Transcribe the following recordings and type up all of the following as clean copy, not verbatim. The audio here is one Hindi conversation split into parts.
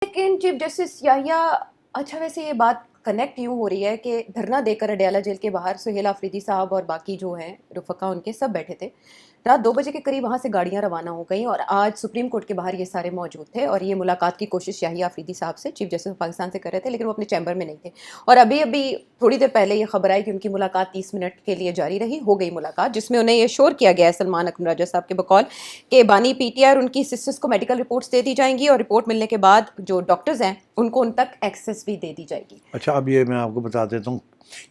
लेकिन चीफ जस्टिस याहिया, अच्छा वैसे ये बात कनेक्ट यूँ हो रही है कि धरना देकर अडयाला जेल के बाहर सुहेल आफरीदी साहब और बाकी जो हैं रुफ़क़ा उनके सब बैठे थे। रात 2 बजे के करीब वहाँ से गाड़ियाँ रवाना हो गईं और आज सुप्रीम कोर्ट के बाहर ये सारे मौजूद थे और ये मुलाकात की कोशिश याहिया आफरीदी साहब से चीफ जस्टिस ऑफ पाकिस्तान से कर रहे थे, लेकिन वो अपने चैम्बर में नहीं थे। और अभी-अभी थोड़ी देर पहले ये खबर आई कि उनकी मुलाकात 30 मिनट के लिए जारी रही, हो गई मुलाकात, जिसमें उन्हें ये श्योर किया गया है सलमान अकरम राजा साहब के बकौल कि बानी पीटीआई और उनकी सिस्टर्स को मेडिकल रिपोर्ट्स दे दी जाएंगी और रिपोर्ट मिलने के बाद जो डॉक्टर्स हैं उनको उन तक एक्सेस भी दे दी जाएगी। अच्छा, अब ये मैं आपको बता देता हूँ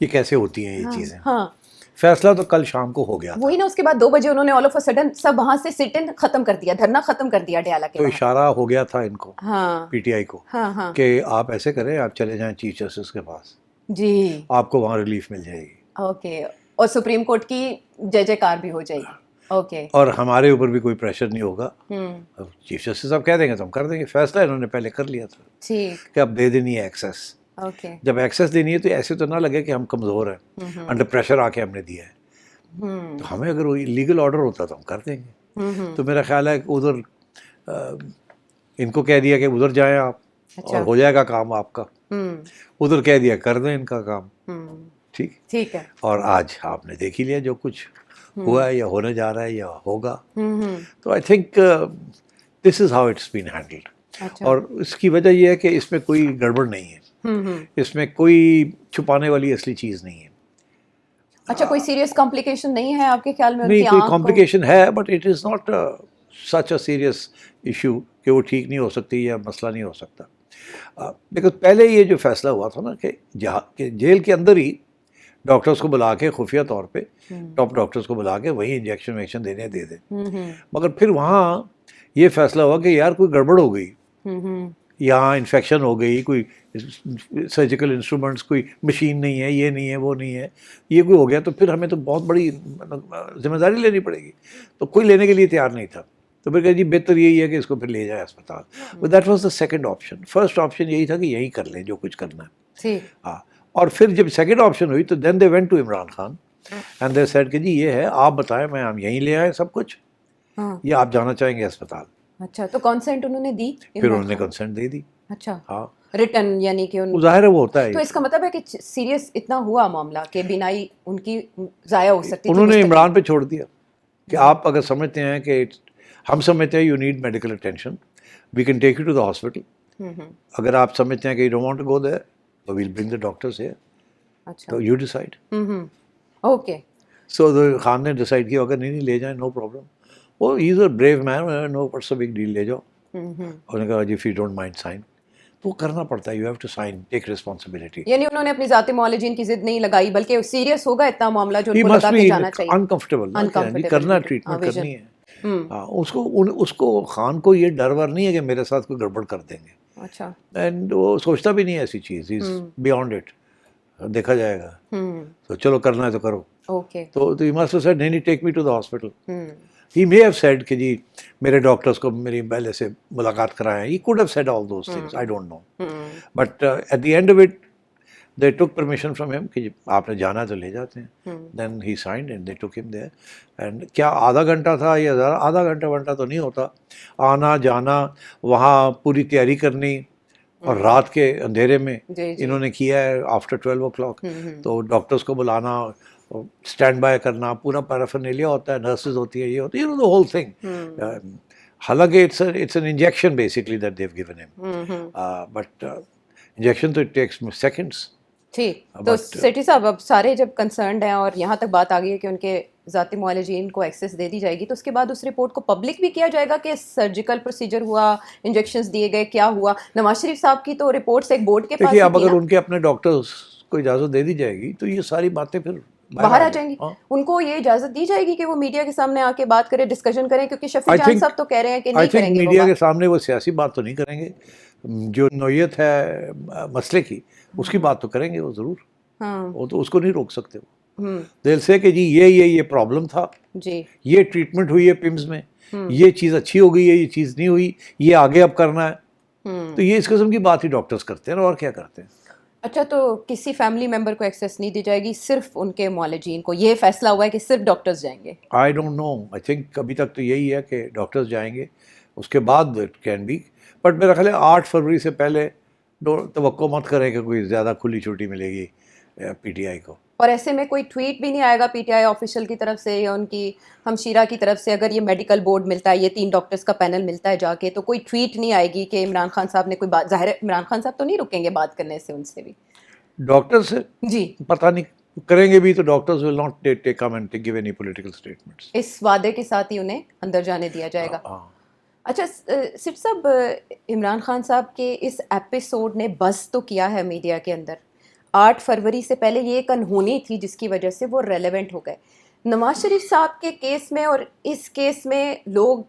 ये कैसे होती हैं ये हाँ, चीज़ें। हाँ, फैसला तो कल शाम को हो गया था, वही ना, उसके बाद 2 बजे उन्होंने ऑल ऑफ अ सडन सब वहां से सिट इन खत्म कर दिया, धरना खत्म कर दिया अडयाला के तो बाहर। इशारा हो गया था इनको, हाँ, पीटीआई को, हाँ, हाँ, कि आप ऐसे करें, आप चले जाएं चीफ जस्टिस के पास, जी, आपको वहाँ रिलीफ मिल जाएगी ओके, और सुप्रीम कोर्ट की जय जयकार भी हो जाएगी, ओके, और हमारे ऊपर भी कोई प्रेशर नहीं होगा। हम्म, अब चीफ जस्टिस साहब कह देंगे तो हम कर देंगे। फैसला इन्होंने पहले कर लिया था ठीक, कि अब दे देनी है एक्सेस। ओके, जब एक्सेस देनी है तो ऐसे तो ना लगे कि हम कमज़ोर हैं, अंडर प्रेशर आके हमने दिया है। तो हमें अगर कोई लीगल ऑर्डर होता तो हम कर देंगे। तो मेरा ख्याल है कि उधर इनको कह दिया कि उधर जाएं आप, अच्छा, और हो जाएगा काम आपका। उधर कह दिया कर दें इनका काम, ठीक। ठीक है, और आज आपने देख ही लिया जो कुछ हुआ है या होने जा रहा है या होगा। तो I think this is how it's been handled. अच्छा, और इसकी वजह यह है कि इसमें कोई गड़बड़ नहीं है, इसमें कोई छुपाने वाली असली चीज़ नहीं है। अच्छा, कोई सीरियस कॉम्प्लिकेशन नहीं है आपके ख्याल में? नहीं, उनकी कोई आंख को? कॉम्प्लिकेशन है but it is not such a serious issue कि वो ठीक नहीं हो सकती या मसला नहीं हो सकता। बिकॉज पहले ये जो फैसला हुआ था ना कि जहाँ कि जेल के अंदर ही डॉक्टर्स को बुला के खुफिया तौर पे टॉप डॉक्टर्स को बुला के वही इंजेक्शन वेक्शन देने दे दें, मगर फिर वहाँ ये फैसला हुआ कि यार कोई गड़बड़ हो गई, यहाँ इन्फेक्शन हो गई, कोई सर्जिकल इंस्ट्रूमेंट्स, कोई मशीन नहीं है, ये नहीं है, वो नहीं है, ये कोई हो गया तो फिर हमें तो बहुत बड़ी जिम्मेदारी लेनी पड़ेगी। तो कोई लेने के लिए तैयार नहीं था। तो फिर कहा जी बेहतर यही है कि इसको फिर ले जाए अस्पताल। That was the second option. First option यही था कि यही कर लें जो कुछ करना है। ठीक, हाँ, और फिर जब सेकंड ऑप्शन हुई तो then they went to Imran Khan and they said कि जी ये है, आप बताएं, मैं हम यहीं ले आए सब कुछ, हाँ, या आप जाना चाहेंगे अस्पताल। अच्छा, तो कंसेंट उन्होंने दी फिर इमरान उन्होंने खान? कंसेंट दे दी। अच्छा, हाँ, रिटर्न यानी कि उन वो जाहिर है वो होता है। तो इसका मतलब है कि सीरियस इतना हुआ मामला कि बिनाई उनकी जाया हो सकती थी उन्होंने मुस्तकिल। इमरान पे छोड़ दिया कि आप अगर समझते हैं कि हम समझते हैं you need medical attention, we can take you to the hospital. अगर आप समझते हैं कि you don't want to go there, तो we'll bring the doctors here, अच्छा, तो you decide. Okay, so Khan ने डिसाइड किया अगर नहीं ले जाए नो प्रॉब्लम। वो he is a brave man, no what's a big deal, ले जाओ। उन्होंने कहा if you don't mind sign, तो वो करना पड़ता है, you have to sign, take responsibility. यानी उन्होंने अपनी जाती मौलजीन की जिद नहीं लगाई, बल्कि सीरियस होगा इतना मामला जो ही उनको मस्ट लगा बी के जाना चाहिए। अनकंफर्टेबल, अनकंफर्टेबल करना है, ट्रीटमेंट करनी है। हाँ, उसको खान को ये डर वर नहीं है कि मेरे साथ कोई गड़बड़ कर देंगे, अच्छा, एंड वो सोचता भी नहीं है ऐसी चीज़, इज बियॉन्ड इट, देखा जाएगा। तो चलो करना है तो करो। ओके, तो ही मस्ट हैव सेड नहीं, take me to the hospital. He may have said कि जी मेरे डॉक्टर्स को मेरी पहले से मुलाकात कराएं, he could have said all those things, I don't know, but at the end of it they took permission from him कि आपने जाना तो ले जाते हैं। then he signed and they took him there, and क्या आधा घंटा था या आधा घंटा वंटा तो नहीं होता, आना जाना, वहाँ पूरी तैयारी करनी, और रात के अंधेरे में जी, जी, इन्होंने किया है आफ्टर 12 o'clock। तो डॉक्टर्स को बुलाना, स्टैंड बाय करना, पूरा पैराफर्नेलिया होता है, नर्सेज होती है, ये होती है, द होल थिंग। हालांकि it's an injection basically that they have given him, but injection तो इट टेक्स सेकंड्स। ठीक। तो सेठी साहब, अब सारे जब कंसर्न्ड हैं और यहाँ तक बात आ गई है कि उनके ज़ाती मुआलिजीन को एक्सेस दे दी जाएगी, तो उसके बाद उस रिपोर्ट को पब्लिक भी किया जाएगा कि सर्जिकल प्रोसीजर हुआ, इंजेक्शंस दिए गए, क्या हुआ? नवाज शरीफ साहब की तो रिपोर्ट्स एक बोर्ड के पास देखिए, ही अब थी अगर ना? उनके अपने डॉक्टर्स को इजाज़त दे दी जाएगी तो ये सारी बातें फिर बाहर आ जाएंगी। उनको ये इजाज़त दी जाएगी कि वो मीडिया के सामने आके बात करें, डिस्कशन करें, क्योंकि शफी जान साहब तो कह रहे हैं कि आई नहीं थिंक करेंगे वो मीडिया के बात। सामने वो सियासी बात तो नहीं करेंगे, जो नौयत है मसले की उसकी बात तो करेंगे वो ज़रूर। हाँ, वो तो उसको नहीं रोक सकते वो। दिल से कि जी ये प्रॉब्लम था जी, ये ट्रीटमेंट हुई है पिम्स में, ये चीज़ अच्छी हो गई है, ये चीज़ नहीं हुई, ये आगे अब करना है। तो ये इस किस्म की बात ही डॉक्टर्स करते हैं और क्या करते हैं। अच्छा, तो किसी फैमिली मेंबर को एक्सेस नहीं दी जाएगी, सिर्फ उनके मुआलिजीन को? ये फैसला हुआ है कि सिर्फ डॉक्टर्स जाएंगे? I don't know, I think अभी तक तो यही है कि डॉक्टर्स जाएंगे, उसके बाद इट कैन बी, बट मेरा ख्याल है 8 फरवरी से पहले तवक्को मत करें कि कोई ज़्यादा खुली छुट्टी मिलेगी पीटीआई को। और ऐसे में कोई ट्वीट भी नहीं आएगा पीटीआई ऑफिशियल की तरफ से या उनकी हमशीरा की तरफ से, अगर ये मेडिकल बोर्ड मिलता है, ये 3 डॉक्टर्स का पैनल मिलता है जाके, तो कोई ट्वीट नहीं आएगी कि इमरान खान साहब ने कोई बात, ज़ाहिर है इमरान खान साहब तो नहीं रुकेंगे बात करने से उनसे भी। डॉक्टर से जी, पता नहीं, करेंगे भी तो doctors will not take come and give any political statements. इस वादे के साथ ही उन्हें अंदर जाने दिया जाएगा। अच्छा सिट साहब, इमरान खान साहब के इस एपिसोड ने बज़ तो किया है मीडिया के अंदर। 8 फरवरी से पहले ये एक अनहोनी थी जिसकी वजह से वो रेलेवेंट हो गए। नवाज शरीफ साहब के केस में और इस केस में लोग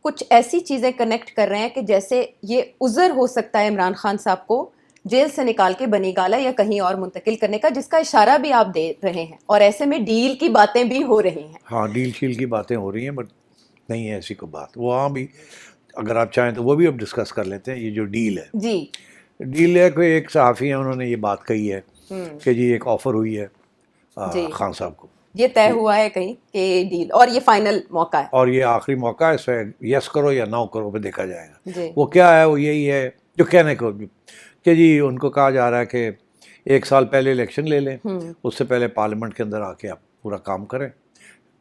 कुछ ऐसी चीज़ें कनेक्ट कर रहे हैं कि जैसे ये उज़र हो सकता है इमरान खान साहब को जेल से निकाल के बनीगाला या कहीं और मुंतकिल करने का, जिसका इशारा भी आप दे रहे हैं, और ऐसे में डील की बातें भी हो रही हैं। हाँ, डील शील की बातें हो रही हैं, बट नहीं है ऐसी कोई बात। वहाँ भी अगर आप चाहें तो वो भी अब डिस्कस कर लेते हैं। ये जो डील है, जी, डील है, कोई एक सहाफ़ी है उन्होंने ये बात कही है कि जी एक ऑफ़र हुई है जी। खान साहब को, ये तय हुआ है कहीं कि डील, और ये फाइनल मौका है, और ये आखिरी मौका है, इसमें यस करो या नो करो पे देखा जाएगा। जी। वो क्या है, वो यही है जो कहने को कि जी उनको कहा जा रहा है कि 1 साल पहले इलेक्शन ले लें, उससे पहले पार्लियामेंट के अंदर आके आप पूरा काम करें,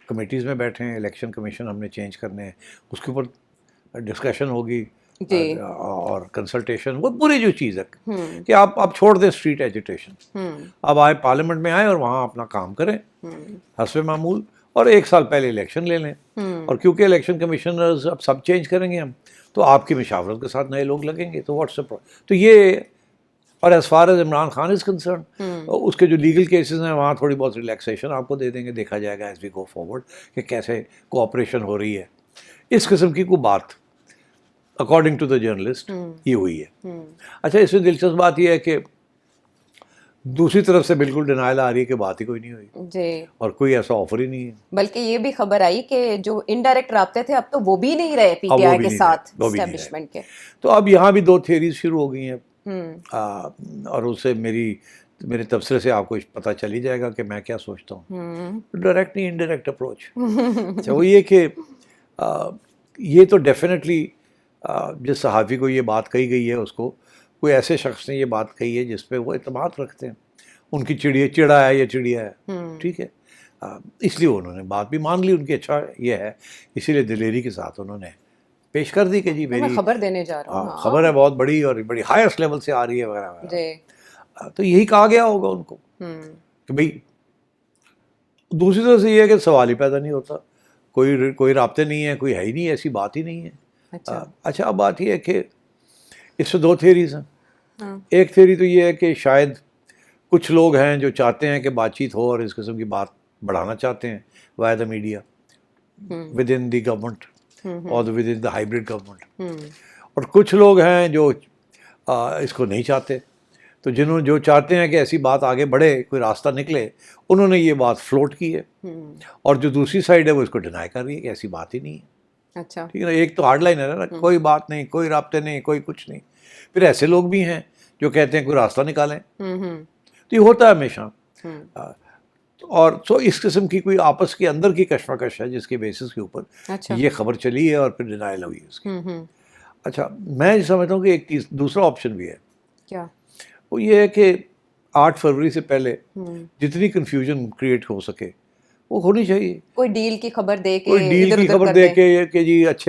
कमेटीज़ में बैठे हैं, इलेक्शन कमीशन हमने चेंज करने हैं, उसके ऊपर डिस्कशन होगी जी। और कंसल्टेशन, वो पूरी जो चीज़ है कि आप छोड़ दें स्ट्रीट एजिटेशन, अब आए पार्लियामेंट में आए और वहाँ अपना काम करें हस्बे मामूल, और 1 साल पहले इलेक्शन ले लें। और क्योंकि इलेक्शन कमिश्नर्स अब सब चेंज करेंगे हम, तो आपकी मशावरत के साथ नए लोग लगेंगे, तो व्हाट्स द प्रॉब्लम। तो ये, और as far as Imran Khan is concern, उसके जो लीगल केसेस हैं वहाँ थोड़ी बहुत रिलैक्सेशन आपको दे देंगे, देखा जाएगा एज वी गो फॉरवर्ड कि कैसे कोऑपरेशन हो रही है। इस किस्म की कोई बात अकॉर्डिंग टू द जर्नलिस्ट ये हुई है। अच्छा, इसमें दिलचस्प बात यह है कि दूसरी तरफ से बिल्कुल डिनाइल आ रही है कि बात ही कोई नहीं हुई जी, और कोई ऐसा ऑफर ही नहीं है। बल्कि ये भी खबर आई कि जो इनडायरेक्ट राब्ते थे अब तो वो भी नहीं रहे पीटीआई के साथ एस्टेब्लिशमेंट के। तो अब यहाँ भी 2 थियरीज शुरू हो गई हैं, और उससे मेरे तबसरे से आपको पता चल ही जाएगा कि मैं क्या सोचता हूँ। डायरेक्ट नहीं, इनडायरेक्ट अप्रोच। अच्छा, वो ये कि ये तो डेफिनेटली जिस सहाफ़ी को ये बात कही गई है उसको कोई ऐसे शख्स ने ये बात कही है जिस पे वो इत्मीनान रखते हैं, उनकी चिड़ा है या चिड़िया है, ठीक है, इसलिए उन्होंने बात भी मान ली उनकी। अच्छा ये है, इसीलिए दिलेरी के साथ उन्होंने पेश कर दी कि जी मेरी खबर देने जा रहा हूँ, खबर है बहुत बड़ी और बड़ी हाईएस्ट लेवल से आ रही है वगैरह वगैरह। तो यही कहा गया होगा उनको कि भाई, दूसरी तरफ से ये है कि सवाल ही पैदा नहीं होता, कोई राब्ते नहीं है, कोई है ही नहीं, ऐसी बात ही नहीं है। अच्छा, अब बात यह है कि इसमें 2 थियरीज हैं। एक थियरी तो ये है कि शायद कुछ लोग हैं जो चाहते हैं कि बातचीत हो और इस किस्म की बात बढ़ाना चाहते हैं via the media within the government और within the hybrid government, और कुछ लोग हैं जो इसको नहीं चाहते। तो जो चाहते हैं कि ऐसी बात आगे बढ़े, कोई रास्ता निकले, उन्होंने ये बात फ्लोट की है, और जो दूसरी साइड है वो इसको डिनाई कर रही है कि ऐसी बात ही नहीं है। अच्छा, ठीक है ना, एक तो हार्ड लाइन है ना, कोई बात नहीं, कोई राब्ते नहीं, कोई कुछ नहीं। फिर ऐसे लोग भी हैं जो कहते हैं कोई रास्ता निकालें, तो ये होता है हमेशा। और तो इस किस्म की कोई आपस के अंदर की कशमकश है जिसके बेसिस के ऊपर ये खबर चली है और फिर डिनाइल हुई उसकी। अच्छा, मैं समझता हूँ कि एक दूसरा ऑप्शन भी है। क्या? वो ये है कि 8 फरवरी से पहले जितनी कन्फ्यूजन क्रिएट हो सके वो होनी चाहिए। कोई डील की खबर दे के, कोई डील की खबर दे के कि जी अच्छे